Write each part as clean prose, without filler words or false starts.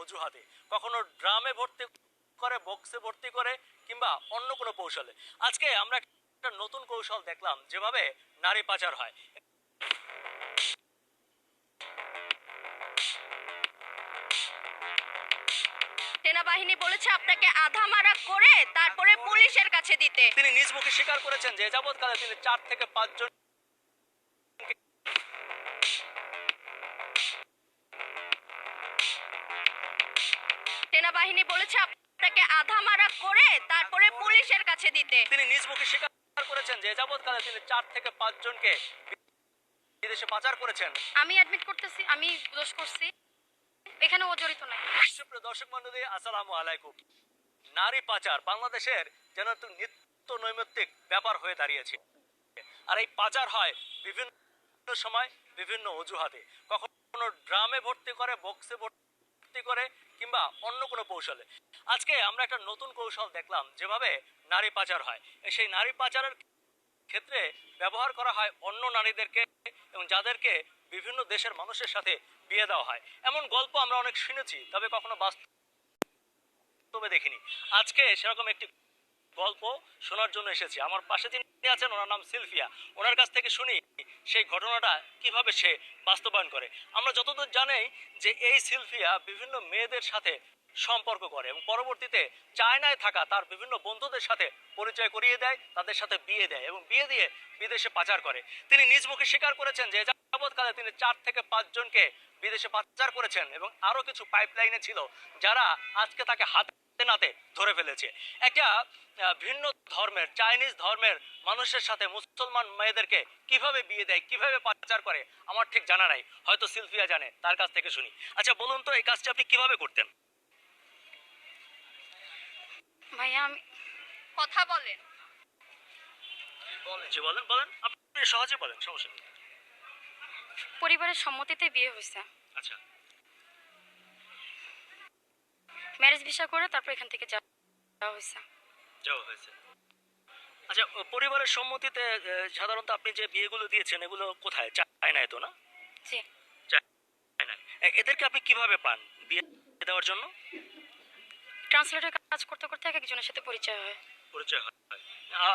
অজুহাতে, কখনো ড্রামে ভর্তি করে, বক্সে ভর্তি করে, কিংবা অন্য কোনো কৌশলে। আজকে আমরা একটা নতুন কৌশল দেখলাম যেভাবে নারী পাচার হয়। সেনাবাহিনী বলেছে আপনাকে আধা মারা করে তারপরে পুলিশের কাছে দিতে। তিনি নিজ মুখে স্বীকার করেছেন যে যাবৎকালে তিনি 4 থেকে 5 জন সেনাবাহিনী বলেছে আপনাকে আধা মারা করে তারপরে পুলিশের কাছে দিতে। তিনি নিজ মুখে স্বীকার করেছেন যে যাবৎকালে তিনি 4 থেকে 5 জনকে বিদেশে পাচার করেছেন। আমি অ্যাডমিট করতেছি আমি দোষ করছি, এখানে ও জড়িত নাই। সুপ্রিয় দর্শক মণ্ডলী, আসসালামু আলাইকুম। নারী পাচার বাংলাদেশের যেন একটা নিত্য নৈমিত্তিক ব্যাপার হয়ে দাঁড়িয়েছে। আর এই পাচার হয় বিভিন্ন সময় বিভিন্ন অজুহাতে, কখনো ড্রামে ভর্তি করে, বক্সে ভর্তি করে, কিংবা অন্য কোনো কৌশলে। আজকে আমরা একটা নতুন কৌশল দেখলাম যেভাবে নারী পাচার হয়। সেই নারী পাচারের ক্ষেত্রে ব্যবহার করা হয় অন্য নারীদেরকে, এবং যাদেরকে বিভিন্ন দেশের মানুষের সাথে বিয়ে দেওয়া হয়। এমন গল্প আমরা অনেক শুনেছি, তবে কখনো বাস্তবে দেখিনি। আজকে সেরকম একটি গল্প শোনার জন্য এসেছি। আমার পাশে যিনি আছেন ওনার নাম সিলফিয়া। ওনার কাছ থেকে শুনি সেই ঘটনাটা কিভাবে সে বাস্তবায়ন করে। আমরা যতদূর জানি যে এই সিলফিয়া বিভিন্ন মেয়েদের সাথে সম্পর্ক করে এবং পরবর্তীতে চায়নায় থাকা তার বিভিন্ন বন্ধুদের সাথে পরিচয় করিয়ে দেয়, তাদের সাথে বিয়ে দেয় এবং বিয়ে দিয়ে বিদেশে পাচার করে। তিনি নিজ মুখে স্বীকার করেছেন যে যাবৎকালে তিনি 4 থেকে 5 জনকে বিদেশে পাচার করেছেন এবং আরো কিছু পাইপলাইনে ছিল যারা আজকে তাকে হাতে নাতে ধরে ফেলেছে। একটা ভিন্ন ধর্মের, চাইনিজ ধর্মের মানুষের সাথে মুসলমান মেয়েদেরকে কিভাবে বিয়ে দেয়, কিভাবে পাচার করে আমার ঠিক জানা নাই, হয়তো সিলফিয়া জানে, তার কাছ থেকে শুনি। আচ্ছা বলুন তো, এই কাজটা আপনি কিভাবে করতেন? ভাইয়া আমি কথা বলেন। জি বলেন বলেন, আপনি সহজে বলেন, সমস্যা নেই। পরিবারের সম্মতিতে বিয়ে হয়েছে, আচ্ছা, ম্যারেজ ভিসা করে তারপর এখান থেকে যাওয়া হয়েছে। যাওয়া হয়েছে। আচ্ছা, পরিবারের সম্মতিতে সাধারণত আপনি যে বিয়েগুলো দিয়েছেন এগুলো কোথায়? চায়নায় তো, না? জি। চায়নায়। এদেরকে আপনি কিভাবে পান বিয়ে দেওয়ার জন্য? ট্রান্সলেটর কাজ করতে করতে এক একজনের সাথে পরিচয় হয়। পরিচয় হয়।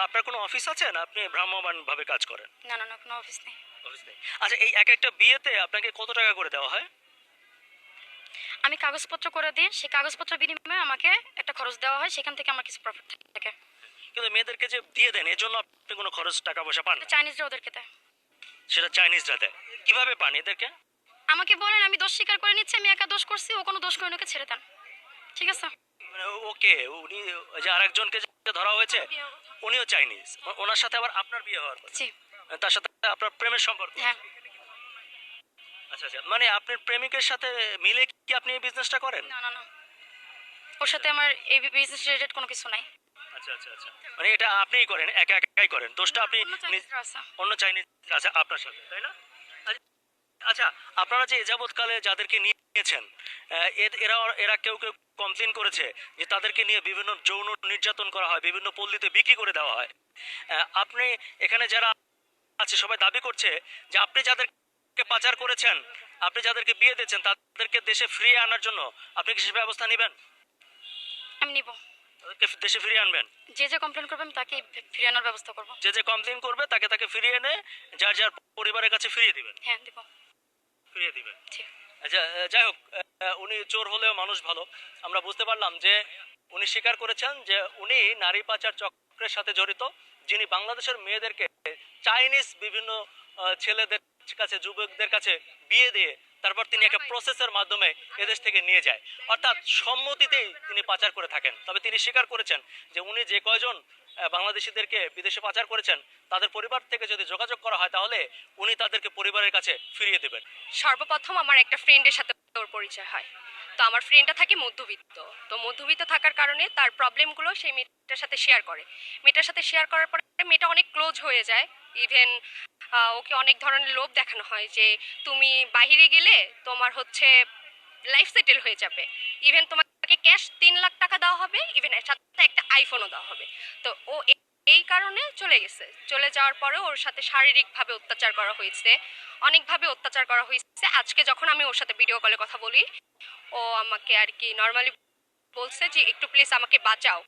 আপনার কোনো অফিস আছে, না আপনি ভ্রাম্যমাণ ভাবে কাজ করেন? না না না, কোনো অফিস নেই। অফিস নেই। আচ্ছা, এই এক একটা বিয়েতে আপনাকে কত টাকা করে দেওয়া হয়? আমি কাগজপত্র করে দিই, সেই কাগজপত্র বিনিময়ে আমাকে একটা খরচ দেওয়া হয়, সেখান থেকে আমার কিছু প্রফিট থাকে। কিন্তু মেয়েদেরকে যে দিয়ে দেন এর জন্য আপনি কোনো খরচ টাকা পয়সা পান না? চাইনিজরা ওদেরকে দেয়। সেটা চাইনিজরা দেয়। কিভাবে পান এদেরকে? আমাকে বলেন, আমি দোষ স্বীকার করে নিচ্ছি, আমি একা দোষ করছি, ও কোনো দোষ করে ওকে ছেড়ে দেন, ঠিক আছে? ওকে, উনি ওই যে আরেকজনকে যে ধরা হয়েছে উনিও চাইনিজ, ওনার সাথে আবার আপনার বিয়ে হওয়ার কথা? জি। তার সাথে আপনার প্রেমের সম্পর্ক? হ্যাঁ। আচ্ছা আচ্ছা, মানে আপনার প্রেমিকের সাথে মিলে কি আপনি এই বিজনেসটা করেন? না না না, ওর সাথে আমার এই বিজনেস রিলেটেড কোনো কিছু নাই। আচ্ছা আচ্ছা আচ্ছা, মানে এটা আপনিই করেন, একা একাই করেন? দোষটা আপনি অন্য চাইনিজরা আছে। অন্য চাইনিজ আছে আপনার সাথে, তাই না? আচ্ছা, আপনারা যে যাবৎকালে যাদেরকে নিয়েছেন, এরা এরা কেউ কেউ কমপ্লেন করেছে যে তাদেরকে নিয়ে বিভিন্ন যৌন নির্যাতন করা হয়, বিভিন্ন পল্লীতে বিক্রি করে দেওয়া হয়। আপনি এখানে যারা আছে সবাই দাবি করছে যে আপনি যাদেরকে পাচার করেছেন, আপনি যাদেরকে বিয়ে দিয়েছেন, তাদেরকে দেশে ফিরিয়ে আনার জন্য আপনি কি সে ব্যবস্থা নেবেন? আমি নিব। তাদেরকে দেশে ফিরিয়ে আনবেন? যে যে কমপ্লেন করবে আমি তাকে ফিরিয়ে আনার ব্যবস্থা করব। যে যে কমপ্লেন করবে তাকে তাকে ফিরিয়ে এনে যার যার পরিবারের কাছে ফিরিয়ে দিবেন? হ্যাঁ দিব। ফিরিয়ে দিবেন। জি। আচ্ছা, যাই হোক, উনি চোর হলেও মানুষ ভালো। আমরা বুঝতে পারলাম যে উনি স্বীকার করেছেন যে উনি নারী পাচার চক্রের সাথে জড়িত, যিনি বাংলাদেশের মেয়েদেরকে চাইনিজ বিভিন্ন ছেলেদের কাছে, যুবকদের কাছে বিয়ে দিয়ে তারপর তিনি একটা প্রসেসের মাধ্যমে এদেশ থেকে নিয়ে যায়। অর্থাৎ সম্মতিতেই তিনি পাচার করে থাকেন। তবে তিনি স্বীকার করেছেন যে উনি যে কয়জন বাংলাদেশিদেরকে বিদেশে পাচার করেছেন তাদের পরিবার থেকে যদি যোগাযোগ করা হয় তাহলে উনি তাদেরকে পরিবারের কাছে ফিরিয়ে দেবেন। সর্বপ্রথম আমার একটা ফ্রেন্ডের সাথে ওর পরিচয় হয়। তো আমার ফ্রেন্ডটা থাকে মধ্যবিত্ত, তো মধ্যবিত্ত থাকার কারণে তার প্রবলেমগুলো সেই মেয়েটার সাথে শেয়ার করে। মেয়েটার সাথে শেয়ার করার পরে মেয়েটা অনেক ক্লোজ হয়ে যায়। ইভেন ওকে অনেক ধরনের লোভ দেখানো হয় যে তুমি বাইরে গেলে তোমার হচ্ছে লাইফ সেটেল হয়ে যাবে, ইভেন তোমাকে ক্যাশ 3 লাখ টাকা দেওয়া হবে, ইভেন এর সাথে একটা আইফোনও দেওয়া হবে। তো ও এই কারণে চলে গেছে। চলে যাওয়ার পরে ওর সাথে শারীরিকভাবে অত্যাচার করা হয়েছে, অনেকভাবে অত্যাচার করা হয়েছে। আজকে যখন আমি ওর সাথে ভিডিও কলে কথা বলি, ও আমাকে আর কি নর্মালি বলছে যে একটু প্লিজ আমাকে বাঁচাও।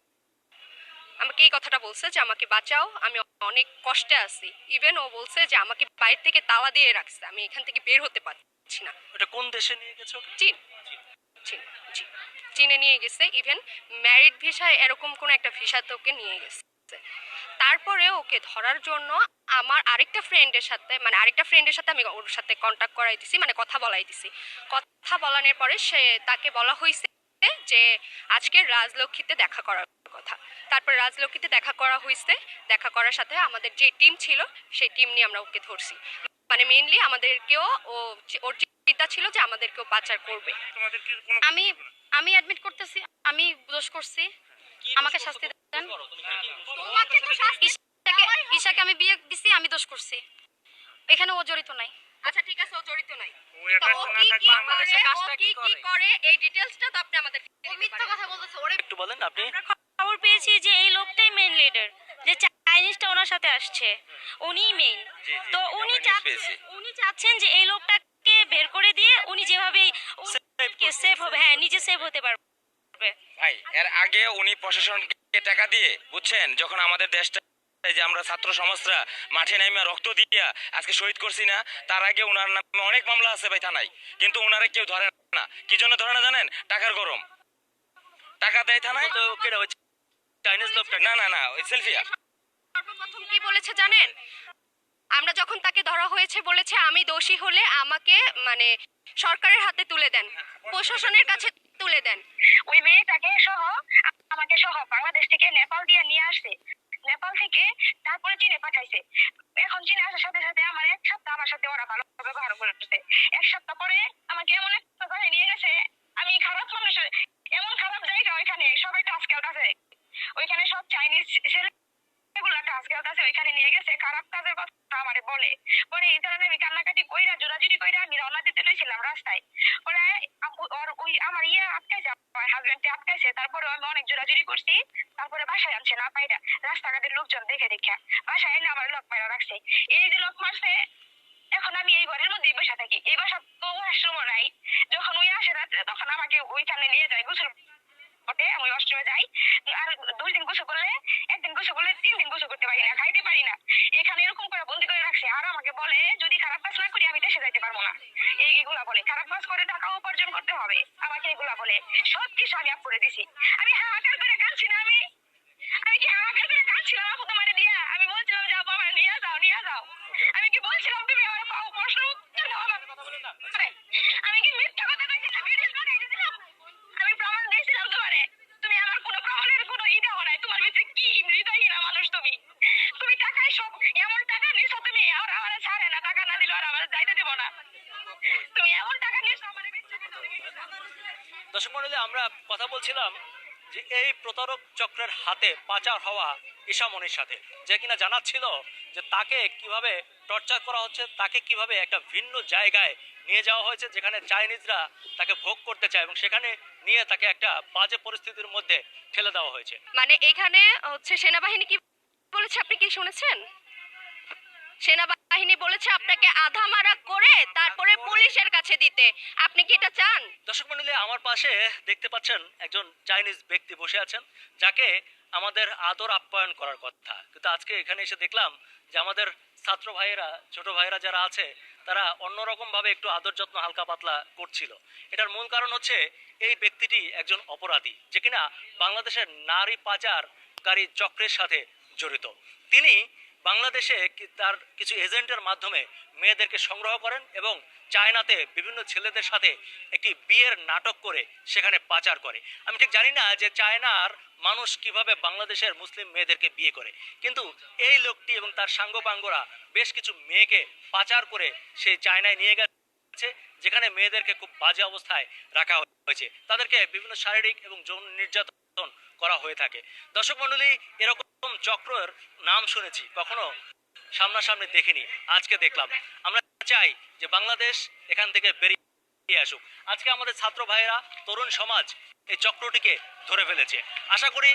আমাকে এই কথাটা বলছে যে আমাকে বাঁচাও, আমি অনেক কষ্টে আছি। ইভেন ও বলছে যে আমাকে বাইরে থেকে তালা দিয়ে রাখছে, আমি এখান থেকে বের হতে পারছি না। এটা কোন দেশে নিয়ে গেছো? চীন। চীন, জি, চীনে নিয়ে গেছে। ইভেন ম্যারিড ভিসায় এরকম কোন একটা ভিসাতে ওকে নিয়ে গেছে। তারপরে ওকে ধরার জন্য আমার আরেকটা ফ্রেন্ডের সাথে আমি ওর সাথে কন্ট্যাক্ট করাই দিছি, মানে কথা বলাই দিছি। কথা বলানোর পরে তাকে বলা হয়েছে যে আজকে রাজলক্ষ্মীতে দেখা করার কথা। তারপর রাজলক্ষ্মীতে দেখা করা হয়েছে। দেখা করার সাথে আমাদের যে টিম ছিল সেই টিম নিয়ে আমরা ওকে ধরছি। মানে মেইনলি আমাদেরকেও ওর চিন্তা ছিল যে আমাদেরকেও পাচার করবে। আমি আমি অ্যাডমিট করতেছি, আমি দোষ করছি, আমাকে শাস্তি দেন। ঈশাকে আমি বিয়ে দিছি, আমি দোষ করছি, এখানে ও জড়িত নাই। আচ্ছা ঠিক আছে, ও জড়িত নাই। এটা তো ও কি করে এই ডিটেইলসটা তো আপনি আমাদের মিথ্যা কথা বলতেছে। ওরে একটু বলেন আপনি। খবর পেয়েছি যে এই লোকটাই মেইন লিডার, যে চাইনিজটা ওনার সাথে আসছে, উনিই মেইন। তো উনি চাচ্ছেন যে এই লোকটাকে বের করে দিয়ে উনি যেভাবে সেভ হবে, হ্যাঁ নিজে সেভ হতে পারবে। ভাই এর আগে উনি প্রশাসনকে টাকা দিয়ে, বুঝছেন, যখন আমাদের দেশটা এই যে আমরা ছাত্র সমাজরা মাঠে নাইমা রক্ত দিয়া আজকে শহীদ করছি না, তার আগে উনার নামে অনেক মামলা আছে ভাই থানায়, কিন্তু উনারে কেউ ধরে না। কি জন্য ধরে না জানেন? টাকার গরম। টাকা দেয় থানায়। তো কেডা ওই চাইনিজ লোকটা? না না না, ওই সেলফিয়া। সর্বপ্রথম কি বলেছে জানেন? আমরা যখন তাকে ধরা হয়েছে বলেছে আমি দোষী হলে আমাকে মানে সরকারের হাতে তুলে দেন, প্রশাসনের কাছে তুলে দেন। ওই মেয়েটাকে সহ আমাকে সহ বাংলাদেশ থেকে নেপাল দিয়ে নিয়ে আসছে। নেপাল থেকে তারপরে চীনে পাঠাইছে। এখন চীনে আসার সাথে সাথে আমার এক সপ্তাহ আমার সাথে ওরা ভালো ব্যবহার করতেছে। এক সপ্তাহ পরে আমাকে এমন একটা জায়গায় নিয়ে গেছে, আমি খারাপ মানুষ, এমন খারাপ জায়গা, ওইখানে সবাই টাচ কেউ আছে, ওইখানে সব চাইনিজ ছেলেগুলা টাচ কেউ আছে, ওইখানে নিয়ে গেছে খারাপ কাজের কথা আমারে বলে। পরে এই কারণে আমি কান্নাকাটি কইরা জোরাজুরি কইরা আমি রওনা দিতে লইছিলাম রাস্তায়। পরে ওর ওই আমার আটকাইছে, আমার হাজবেন্ডে আটকাইছে। তারপরে আমি অনেক জোরাজুরি করছি। তারপরে বাসায় আনছে না পাইরা, রাস্তাঘাটের লোকজন দেখে দেখা বাসায় এনে আমার লোক মারা রাখছে। এই যে লোক মারছে, এখন আমি এই ঘরের মধ্যেই বসে থাকি। এই বাসা তো ওয়াশরুম নাই। যখন ওই আসে রাত্রে তখন আমাকে ওইখানে নিয়ে যায় গোসল করতে, আমি ওয়াশরুমে যাই। আর 2 দিন গোসল করলে, 1 দিন গোসল করলে 3 দিন গোসল করতে পারি না, খাইতে পারি না। এখানে এরকম করে বন্দি করে রাখছে। আর আমাকে বলে যদি খারাপ কাজ না করি আমি দেশে যাইতে পারবো না। এইগুলা বলে খারাপ কাজ করে টাকা উপার্জন করতে হবে, আমাকে এগুলা বলে। সব কিছু আমি আপ করে দিছি। আমি হাহাকার করে কাঁদছি না, আমি কি হাহাকার করে কাঁদছিলাম আপু তোমারে দিয়া? আমি বলছিলাম যে আপু আমার নিয়ে যাও, নিয়ে যাও। আমি কি বলছিলাম তুমি আমার প্রশ্ন উত্তর দাও আমাকে? আমি কি মিথ্যা কথা কইছিলাম? ভিডিও বানাই দিছিলাম, আমি প্রমাণ দিয়েছিলাম তোমারে। তুমি আমার কোনো প্রমাণের কোনো ইদাও নাই। তোমার ভিতরে কি হৃদয়হীনা মানুষ তুমি। তুমি টাকায় সব এমন টাকা নিছো তুমি, আর আমার ছাড়ে না, টাকা না দিলে আর আমার যাইতে দিব না। তুমি এমন টাকা নিছো আমার দর্শক মণ্ডলী, আমরা কথা বলছিলাম যে এই প্রতারক চক্রের হাতে পাচার হওয়া ঈশামণির সাথে, যে কিনা জানাচ্ছিল যে তাকে কিভাবে টর্চার করা হচ্ছে, তাকে কিভাবে একটা ভিন্ন জায়গায় নিয়ে যাওয়া হয়েছে যেখানে চাইনিজরা তাকে ভোগ করতে চায়, এবং সেখানে নিয়ে তাকে একটা বাজে পরিস্থিতির মধ্যে ঠেলে দেওয়া হয়েছে। মানে এখানে হচ্ছে সেনাবাহিনী কি বলেছে আপনি কি শুনেছেন? সেনাবাহিনী বলেছে আপনাকে আধা মারা করে তারপরে পুলিশের কাছে দিতে। আপনি কি এটা চান? দর্শক মণ্ডলী, আমার পাশে দেখতে পাচ্ছেন একজন চাইনিজ ব্যক্তি বসে আছেন, যাকে আমাদের আদর আপ্যায়ন করার কথা, কিন্তু আজকে এখানে এসে দেখলাম যে আমাদের ছাত্র ভাইয়েরা, ছোট ভাইয়েরা যারা আছে, তারা অন্যরকম ভাবে একটু আদর যত্ন হালকা পাতলা করছিল। এটার মূল কারণ হচ্ছে এই ব্যক্তিটি একজন অপরাধী, যে কিনা বাংলাদেশের নারী পাচারকারী চক্রের সাথে জড়িত। তিনি বাংলাদেশে তার কিছু এজেন্টের মাধ্যমে মেয়েদেরকে সংগ্রহ করেন এবং চায়নাতে বিভিন্ন ছেলেদের সাথে একটি বিয়ের নাটক করে সেখানে পাচার করে। আমি ঠিক জানি না যে চায়নার মানুষ কিভাবে বাংলাদেশের মুসলিম মেয়েদেরকে বিয়ে করে, কিন্তু এই লোকটি এবং তার সাঙ্গপাঙ্গরা বেশ কিছু মেয়েকে পাচার করে সেই চায়নায় নিয়ে গেছে, যেখানে মেয়েদেরকে খুব বাজে অবস্থায় রাখা হয়েছে, তাদেরকে বিভিন্ন শারীরিক এবং যৌন নির্যাতন করা হয়ে থাকে। দর্শক মণ্ডলী, এরকম চক্রের নাম শুনেছি, কখনো সামনাসামনি দেখিনি, আজকে দেখলাম। আমরা চাই যে বাংলাদেশ এখান থেকে বেরিয়ে আসুক। আজকে আমাদের ছাত্র ভাইয়েরা, তরুণ সমাজ এই চক্রটিকে ধরে ফেলেছে। আশা করি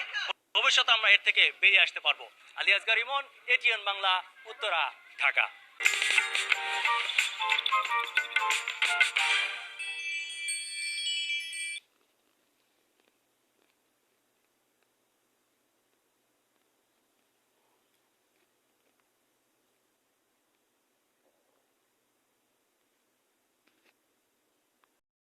ভবিষ্যতে আমরা এর থেকে বেরিয়ে আসতে পারবো। আলী আসগর ইমন, এটিএন বাংলা, উত্তরা, ঢাকা।